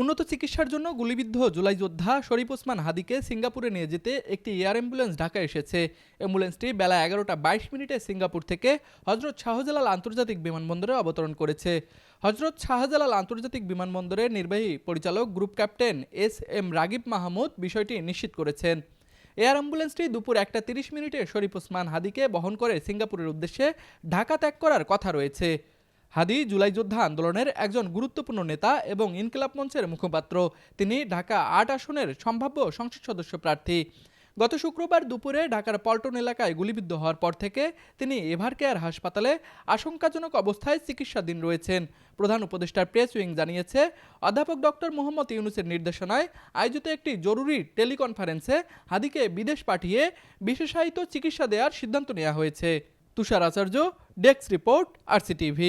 উন্নত চিকিৎসার জন্য গুলিবিদ্ধ জুলাই যোদ্ধা শরীফ ওসমান হাদিকে সিঙ্গাপুরে নিয়ে যেতে একটি এয়ার অ্যাম্বুলেন্স ঢাকায় এসেছে। অ্যাম্বুলেন্সটি বেলা 11:22 সিঙ্গাপুর থেকে হজরত শাহজালাল আন্তর্জাতিক বিমানবন্দরে অবতরণ করেছে। হজরত শাহজালাল আন্তর্জাতিক বিমানবন্দরের নির্বাহী পরিচালক group captain SM. Ragib Mahmud বিষয়টি নিশ্চিত করেছেন। এয়ার অ্যাম্বুলেন্সটি দুপুর 1:30 শরীফ ওসমান হাদিকে বহন করে সিঙ্গাপুরের উদ্দেশ্যে ঢাকা ত্যাগ করার কথা রয়েছে। হাদি জুলাই যোদ্ধা আন্দোলনের একজন গুরুত্বপূর্ণ নেতা এবং ইনকিলাব মঞ্চের মুখপাত্র। তিনি ঢাকা ৮ আসনের সম্ভাব্য সংসদ সদস্য প্রার্থী। গত শুক্রবার দুপুরে ঢাকার পল্টন এলাকায় গুলিবিদ্ধ হওয়ার পর থেকে তিনি এভারকেয়ার হাসপাতালে আশঙ্কাজনক অবস্থায় চিকিৎসাধীন রয়েছেন। প্রধান উপদেষ্টার প্রেস উইং জানিয়েছে, অধ্যাপক ডক্টর মোহাম্মদ ইউনূসের নির্দেশনায় আয়োজিত একটি জরুরি টেলিকনফারেন্সে হাদিকে বিদেশ পাঠিয়ে বিশেষায়িত চিকিৎসা দেওয়ার সিদ্ধান্ত নেওয়া হয়েছে। তুষার আচার্য, ডেস্ক রিপোর্ট, RCTV।